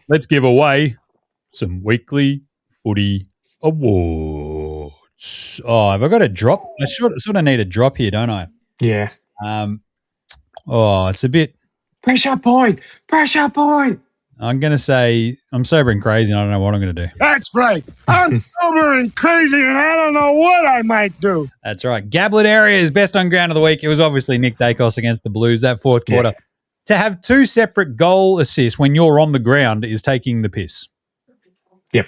let's give away some weekly footy awards. Oh, have I got a drop? I sort of need a drop here, don't I? Yeah. It's a bit... Pressure point. I'm going to say I'm sober and crazy and I don't know what I'm going to do. That's right. I'm sober and crazy and I don't know what I might do. That's right. Gablett Areas, best on ground of the week. It was obviously Nick Dacos against the Blues that fourth quarter. To have two separate goal assists when you're on the ground is taking the piss. Yep.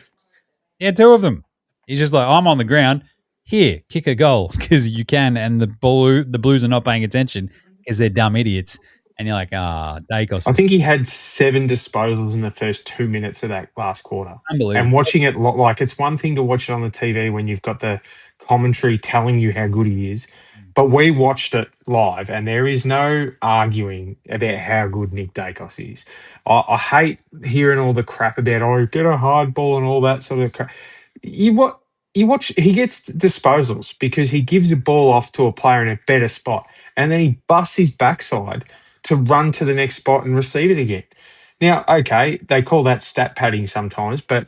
Yeah, two of them. He's just like, I'm on the ground. Here, kick a goal because you can, and the Blues are not paying attention because they're dumb idiots. And you're like, Dacos. I think he had 7 disposals in the first 2 minutes of that last quarter. Unbelievable. And watching it, like, it's one thing to watch it on the TV when you've got the commentary telling you how good he is. But we watched it live, and there is no arguing about how good Nick Dacos is. I hate hearing all the crap about, get a hard ball and all that sort of crap. You watch, he gets disposals because he gives the ball off to a player in a better spot, and then he busts his backside to run to the next spot and receive it again. Now, okay, they call that stat padding sometimes, but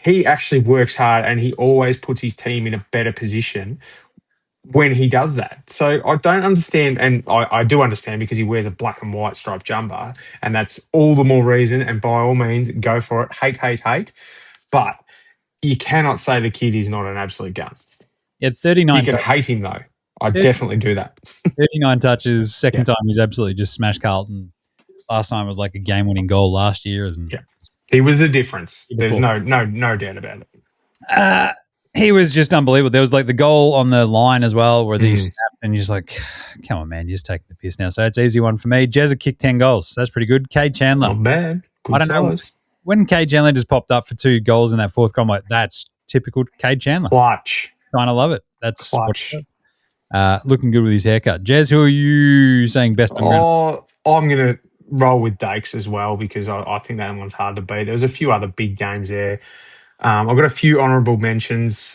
he actually works hard and he always puts his team in a better position when he does that. So I don't understand, and I do understand because he wears a black and white striped jumper, and that's all the more reason, and by all means, go for it. Hate. But you cannot say the kid is not an absolute gun. Yeah, 39. You can hate him, though. I definitely do that. 39 touches. Second time he's absolutely just smashed Carlton. Last time was like a game-winning goal last year. He was a difference. There's no doubt about it. He was just unbelievable. There was like the goal on the line as well where they snapped, and you're just like, come on, man, you're just taking the piss now. So it's an easy one for me. Jezza kicked 10 goals. That's pretty good. Cade Chandler. Not bad. Good I don't know. When Cade Chandler just popped up for 2 goals in that fourth goal, I'm like, that's typical Cade Chandler. Clutch. Kind of love it. That's clutch. Looking good with his haircut. Jez, who are you saying best on ground? I'm going to roll with Dakes as well because I think that one's hard to beat. There was a few other big games there. I've got a few honourable mentions.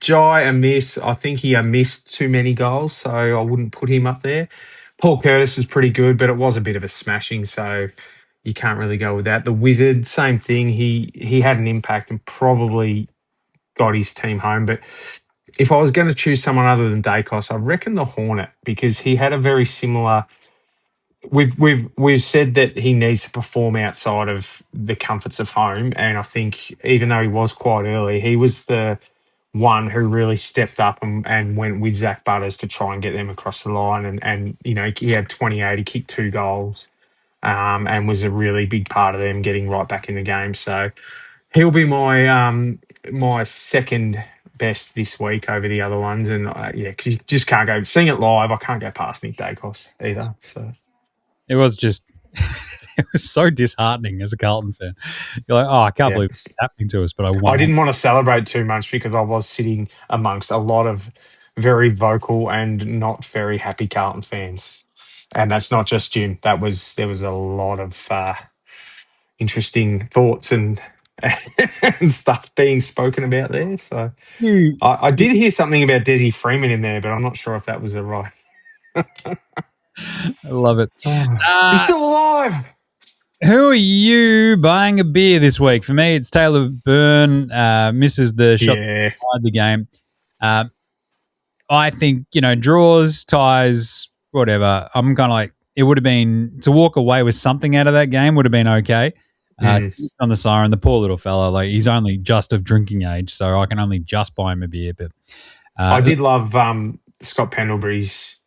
Jai Amiss, I think he missed too many goals, so I wouldn't put him up there. Paul Curtis was pretty good, but it was a bit of a smashing, so you can't really go with that. The Wizard, same thing. He had an impact and probably got his team home, but if I was going to choose someone other than Dacos, I reckon the Hornet, because he had a very similar. We've said that he needs to perform outside of the comforts of home, and I think even though he was quite early, he was the one who really stepped up and went with Zach Butters to try and get them across the line, and you know, he had 28, he kicked 2 goals, and was a really big part of them getting right back in the game. So he'll be my second best this week over the other ones, and you just can't go seeing it live. I can't go past Nick Dacos either. So it was just it was so disheartening as a Carlton fan. You're like, I can't believe it's happening to us, but I didn't want to celebrate too much because I was sitting amongst a lot of very vocal and not very happy Carlton fans, and that's not just Jim. There was a lot of interesting thoughts and stuff being spoken about there. So I did hear something about Desi Freeman in there, but I'm not sure if that was right. I love it. He's still alive. Who are you buying a beer this week? For me, it's Taylor Byrne. Misses the shot inside the game. I think, draws, ties, whatever. I'm kind of like, it would have been, to walk away with something out of that game would have been okay. On the siren, the poor little fella, like he's only just of drinking age, so I can only just buy him a beer. But I did love Scott Pendlebury's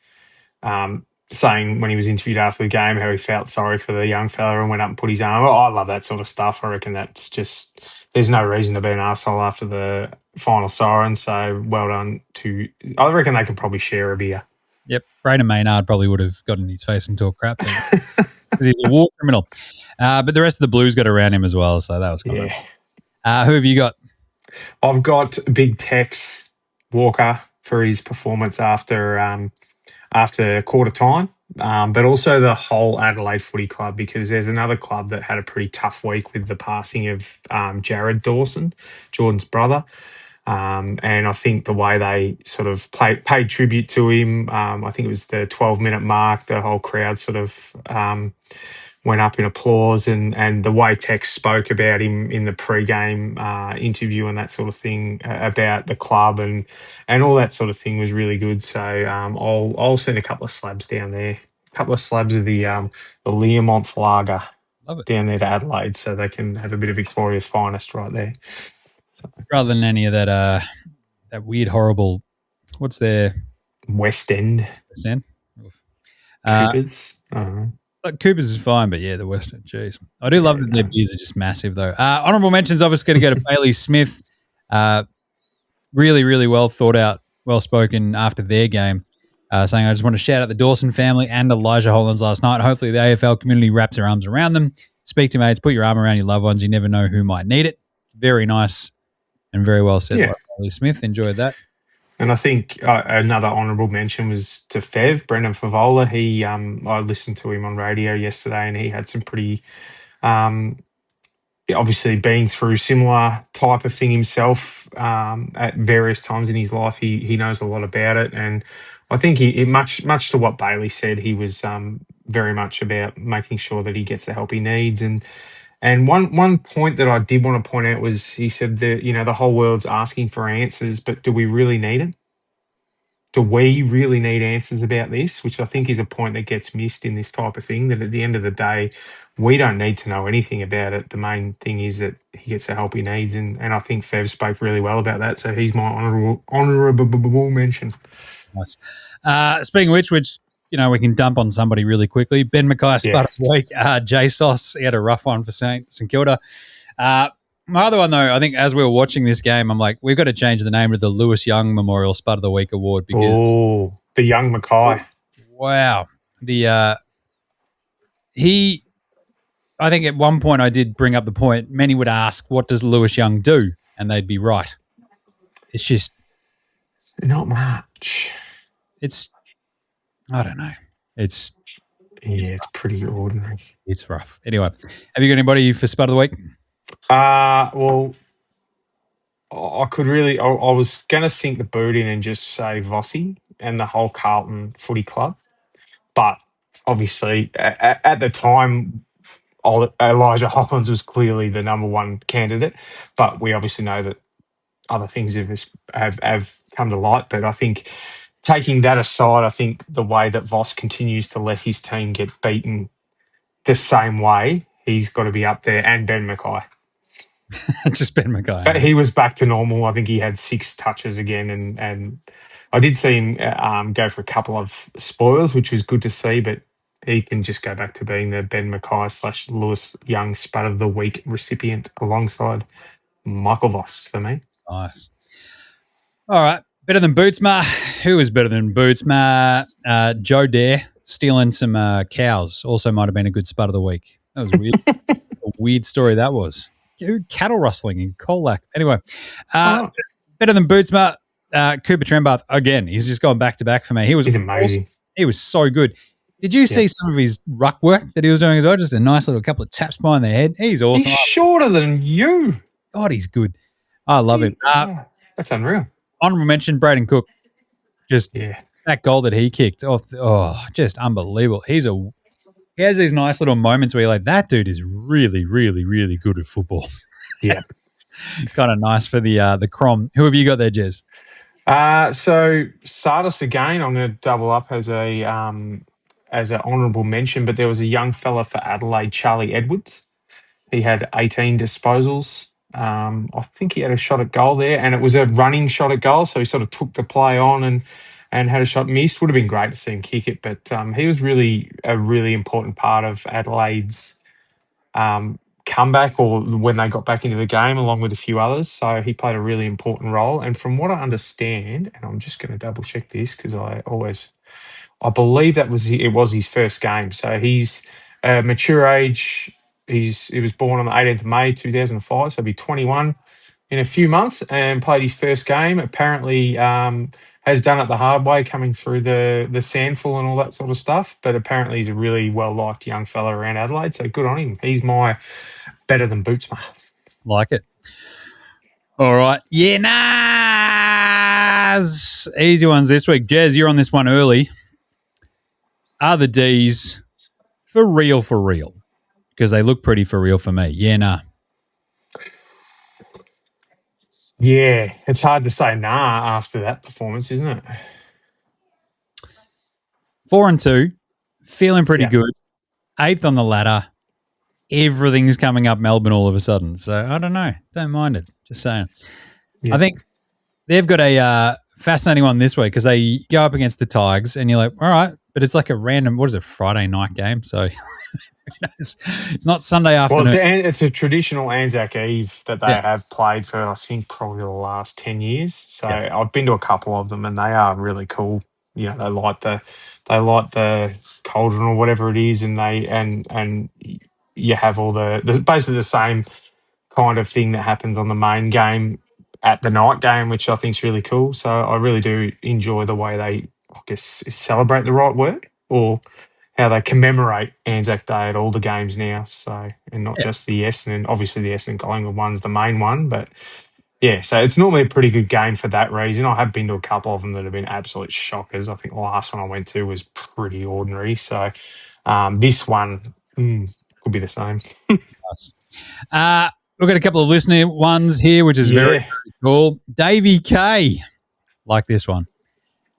saying when he was interviewed after the game how he felt sorry for the young fella and went up and put his arm. I love that sort of stuff. I reckon that's just, there's no reason to be an arsehole after the final siren. So well done to, I reckon they can probably share a beer. Yep, Braden Maynard probably would have gotten his face into a crap because he's a war criminal. But the rest of the Blues got around him as well, so that was kind of. Who have you got? I've got Big Tex Walker for his performance after quarter time, but also the whole Adelaide Footy Club, because there's another club that had a pretty tough week with the passing of Jared Dawson, Jordan's brother. And I think the way they sort of paid tribute to him, I think it was the 12-minute mark, the whole crowd sort of went up in applause, and the way Tex spoke about him in the pre-game interview and that sort of thing about the club and all that sort of thing was really good. So I'll send a couple of slabs down there, a couple of slabs of the Learmonth Lager down there to Adelaide, so they can have a bit of Victoria's finest right there. Rather than any of that that weird, horrible, what's their West End? West End? Coopers. I don't know. Coopers is fine, but yeah, the West End. Jeez, I do love that their beers are just massive, though. Honourable mentions, obviously, going to go to Bailey Smith. Really, really well thought out, well spoken after their game, saying, "I just want to shout out the Dawson family and Elijah Hollands last night. Hopefully, the AFL community wraps their arms around them. Speak to mates, put your arm around your loved ones. You never know who might need it." Very nice and very well said by Bailey Smith. Enjoyed that. And I think another honourable mention was to Fev, Brendan Favola. He, I listened to him on radio yesterday, and he had some pretty, obviously being through similar type of thing himself at various times in his life. He knows a lot about it, and I think he much to what Bailey said, he was very much about making sure that he gets the help he needs. And one point that I did want to point out was he said that, the whole world's asking for answers, but do we really need it? Do we really need answers about this? Which I think is a point that gets missed in this type of thing, that at the end of the day, we don't need to know anything about it. The main thing is that he gets the help he needs. And I think Fev spoke really well about that. So he's my honourable mention. Nice. Speaking of which, we can dump on somebody really quickly. Ben Mackay, Spud of the week. J-Sauce, he had a rough one for St Kilda. My other one, though, I think as we were watching this game, I'm like, we've got to change the name to the Lewis Young Memorial Spud of the Week Award because the young Mackay. Wow. I think at one point I did bring up the point, many would ask, what does Lewis Young do? And they'd be right. It's just not much. I don't know. It's pretty ordinary. It's rough. Anyway, have you got anybody for Spud of the Week? Well, I was going to sink the boot in and just say Vossi and the whole Carlton footy club. But obviously, at the time, Elijah Hollands was clearly the number one candidate. But we obviously know that other things have come to light. But I think taking that aside, I think the way that Voss continues to let his team get beaten the same way, he's got to be up there, and Ben Mackay. Just Ben Mackay. But he was back to normal. I think he had 6 touches again, and I did see him go for a couple of spoils, which was good to see, but he can just go back to being the Ben Mackay / Lewis Young Spud of the Week recipient alongside Michael Voss for me. Nice. All right. Better than Bootsma. Who is better than Bootsma? Joe Dare stealing some cows also might have been a good Spud of the Week. That was weird. A weird story that was. Cattle rustling in Colac. Anyway, better than Bootsma. Cooper Trembath, again, he's just going back-to-back for me. He's amazing. Awesome. He was so good. Did you see some of his ruck work that he was doing as well? Just a nice little couple of taps behind the head. He's awesome. He's shorter than you. God, he's good. I love him. That's unreal. Honourable mention, Braden Cook. Just that goal that he kicked off. Just unbelievable. He has these nice little moments where you're like, that dude is really, really, really good at football. Yeah. Kind of nice for the Crom. Who have you got there, Jez? So Sardis again, I'm going to double up as an honourable mention, but there was a young fella for Adelaide, Charlie Edwards. He had 18 disposals. I think he had a shot at goal there, and it was a running shot at goal, so he sort of took the play on and had a shot missed. Would have been great to see him kick it, but he was really a really important part of Adelaide's comeback, or when they got back into the game, along with a few others. So he played a really important role. And from what I understand, and I'm just going to double check this because I believe it was his first game. So he's a mature age. He was born on the 18th of May 2005, so he'll be 21 in a few months, and played his first game. Apparently has done it the hard way, coming through the sandful and all that sort of stuff, but apparently he's a really well-liked young fella around Adelaide, so good on him. He's my better than Bootsma. Like it. All right. Yeah, easy ones this week. Jez, you're on this one early. Are the Dees for real, for real? because they look pretty for real for me. Yeah, nah. Yeah, it's hard to say nah after that performance, isn't it? 4-2, feeling pretty Yeah. good. 8th on the ladder. Everything's coming up Melbourne all of a sudden. So I don't know. Don't mind it. Just saying. Yeah. I think they've got a fascinating one this week because they go up against the Tigers and you're like, all right, but it's like a random, what is it, Friday night game? So it's not Sunday afternoon. Well, it's a traditional ANZAC Eve that they have played for, I think, probably the last 10 years. So I've been to a couple of them and they are really cool. You know, they light the cauldron or whatever it is, and you have all the basically the same kind of thing that happened on the main game at the night game, which I think is really cool. So I really do enjoy the way they, I guess, is celebrate the right word, or how they commemorate Anzac Day at all the games now. So, and not just the Essendon, obviously the Essendon Collingwood one's the main one, but yeah, so it's normally a pretty good game for that reason. I have been to a couple of them that have been absolute shockers. I think the last one I went to was pretty ordinary. So this one could be the same. Nice. We've got a couple of listener ones here, which is very, very cool. Davey K, like this one.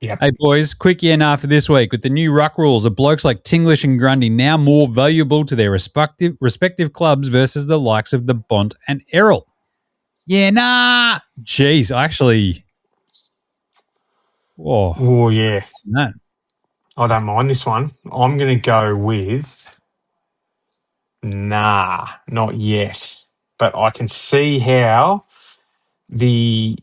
Yep. Hey, boys, quick yeah-nah for this week. With the new ruck rules, are blokes like Tinglish and Grundy now more valuable to their respective clubs versus the likes of the Bont and Errol? Yeah, nah. Jeez, actually. Oh, yeah. No. I don't mind this one. I'm going to go with nah, not yet. But I can see how those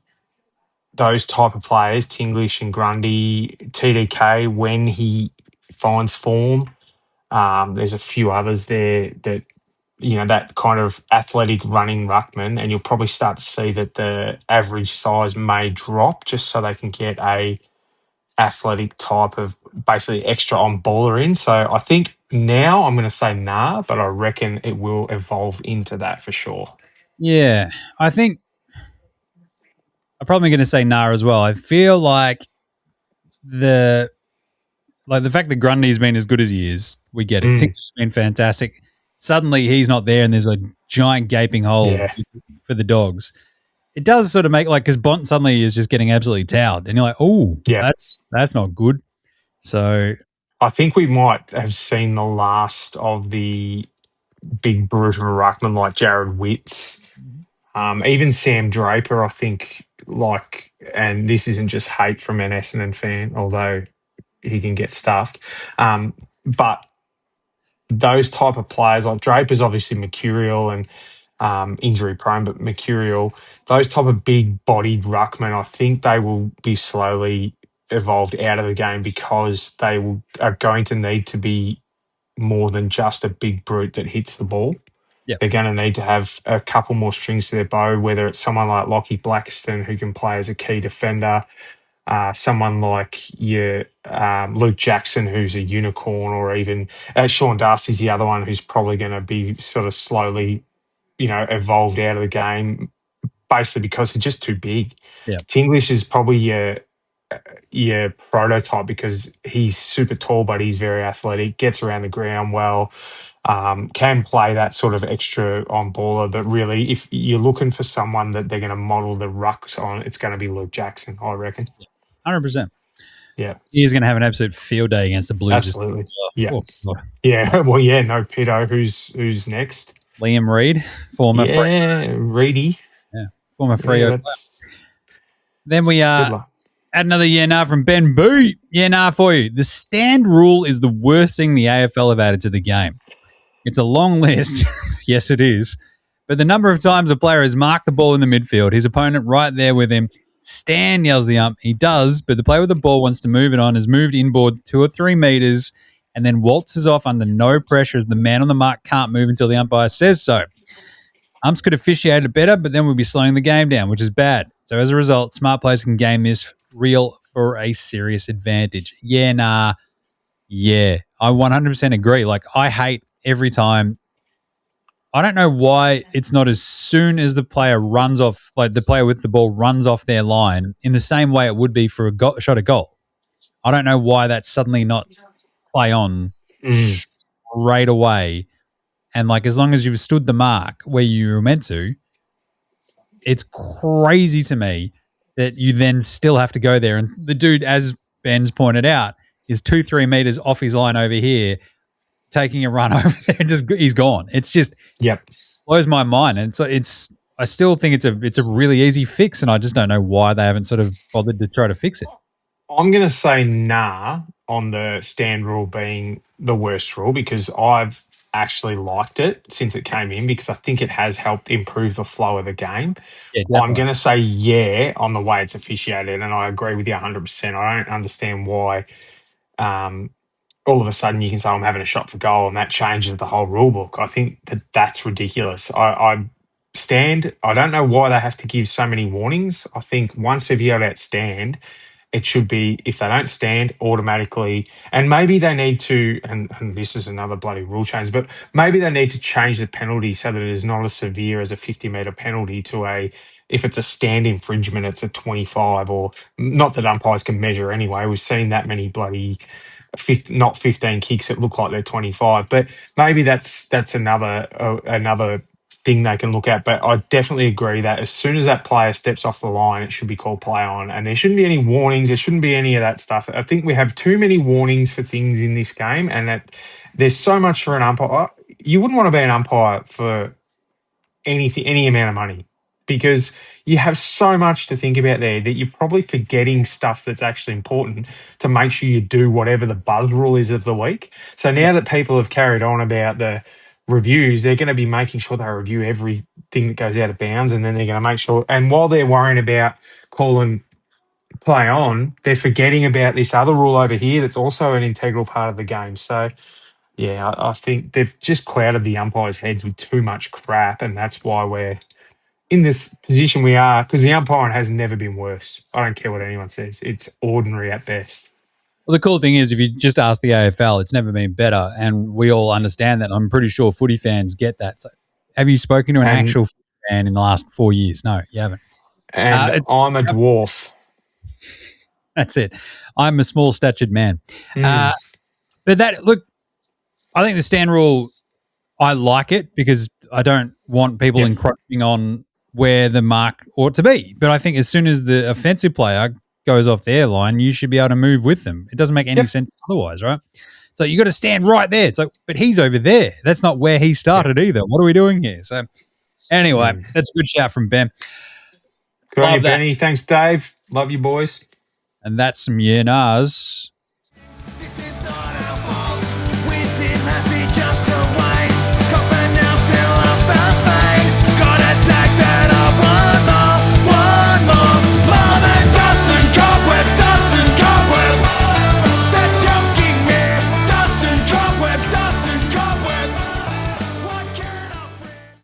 type of players, Tinglish and Grundy, TDK, when he finds form, there's a few others there that, you know, that kind of athletic running ruckman, and you'll probably start to see that the average size may drop just so they can get a athletic type of basically extra on baller in. So I think now I'm going to say nah, but I reckon it will evolve into that for sure. Yeah, I think I'm probably going to say nah as well. I feel like the fact that Grundy's been as good as he is, we get it. Tinker's been fantastic. Suddenly he's not there and there's a giant gaping hole for the Dogs. It does sort of make because Bont suddenly is just getting absolutely towed and you're like, oh, that's not good. So I think we might have seen the last of the big brutal ruckman like Jared Witts, even Sam Draper, I think, and this isn't just hate from an Essendon fan, although he can get stuffed. But those type of players, like Draper's obviously mercurial and injury prone, but mercurial, those type of big bodied ruckmen, I think they will be slowly evolved out of the game because they are going to need to be more than just a big brute that hits the ball. Yep. They're going to need to have a couple more strings to their bow, whether it's someone like Lockie Blackiston who can play as a key defender, someone like Luke Jackson who's a unicorn, or even Sean Darcy's the other one who's probably going to be sort of slowly, evolved out of the game, basically because they're just too big. Yeah. Tinglish is probably your prototype because he's super tall, but he's very athletic, gets around the ground well, can play that sort of extra on baller. But really, if you're looking for someone that they're going to model the rucks on, it's going to be Luke Jackson, I reckon. 100%. Yeah. He is going to have an absolute field day against the Blues. Absolutely. Yeah. Yeah. Well, yeah, no pedo. Who's next? Liam Reid, former Reedy. Yeah, former Freo. Then we add another yeah-nah from Ben Boo. Yeah-nah for you. The stand rule is the worst thing the AFL have added to the game. It's a long list. Yes, it is. But the number of times a player has marked the ball in the midfield, his opponent right there with him, stand, yells the ump. He does, but the player with the ball wants to move it on, has moved inboard 2 or 3 meters, and then waltzes off under no pressure as the man on the mark can't move until the umpire says so. Umps could officiate it better, but then we'd be slowing the game down, which is bad. So as a result, smart players can game this real for a serious advantage. Yeah, nah. Yeah, I 100% agree. I hate every time. I don't know why it's not as soon as the player runs off, the player with the ball runs off their line in the same way it would be for a shot at goal. I don't know why that's suddenly not play on straight away And like, as long as you've stood the mark where you were meant to, it's crazy to me that you then still have to go there. And the dude, as Ben's pointed out, is 2-3 meters off his line over here, taking a run over there, and just he's gone. It's just blows my mind. And so I still think it's a really easy fix, and I just don't know why they haven't sort of bothered to try to fix it. I'm going to say nah on the stand rule being the worst rule, because I've actually liked it since it came in, because I think it has helped improve the flow of the game. Yeah, I'm going to say yeah on the way it's officiated, and I agree with you 100%. I don't understand why all of a sudden you can say I'm having a shot for goal and that changes the whole rule book. I think that's ridiculous. I don't know why they have to give so many warnings. I think once they've yelled out stand, it should be, if they don't stand, automatically. And maybe they need to, and this is another bloody rule change, but maybe they need to change the penalty so that it is not as severe as a 50-metre penalty to if it's a stand infringement, it's a 25, or not that umpires can measure anyway. We've seen that many bloody not 15 kicks that look like they're 25. But maybe that's another thing they can look at. But I definitely agree that as soon as that player steps off the line, it should be called play on. And there shouldn't be any warnings. There shouldn't be any of that stuff. I think we have too many warnings for things in this game, and that there's so much for an umpire. You wouldn't want to be an umpire for any amount of money, because you have so much to think about there that you're probably forgetting stuff that's actually important to make sure you do whatever the buzz rule is of the week. So now that people have carried on about the reviews, they're going to be making sure they review everything that goes out of bounds, and then they're going to make sure. And while they're worrying about calling play on, they're forgetting about this other rule over here that's also an integral part of the game. So, yeah, I think they've just clouded the umpires' heads with too much crap, and that's why we're in this position we are, because the umpiring has never been worse. I don't care what anyone says. It's ordinary at best. Well, the cool thing is, if you just ask the AFL, it's never been better, and we all understand that. I'm pretty sure footy fans get that. So, have you spoken to an actual fan in the last 4 years? No, you haven't. And I'm a dwarf. That's it. I'm a small-statured man. But I think the stand rule, I like it because I don't want people encroaching on where the mark ought to be. But I think as soon as the offensive player goes off their line, you should be able to move with them. It doesn't make any sense otherwise, right? So you got to stand right there. It's like, but he's over there. That's not where he started either. What are we doing here? So anyway, that's a good shout from Ben. Good on you, Benny. Thanks, Dave. Love you, boys. And that's some yeah-nahs.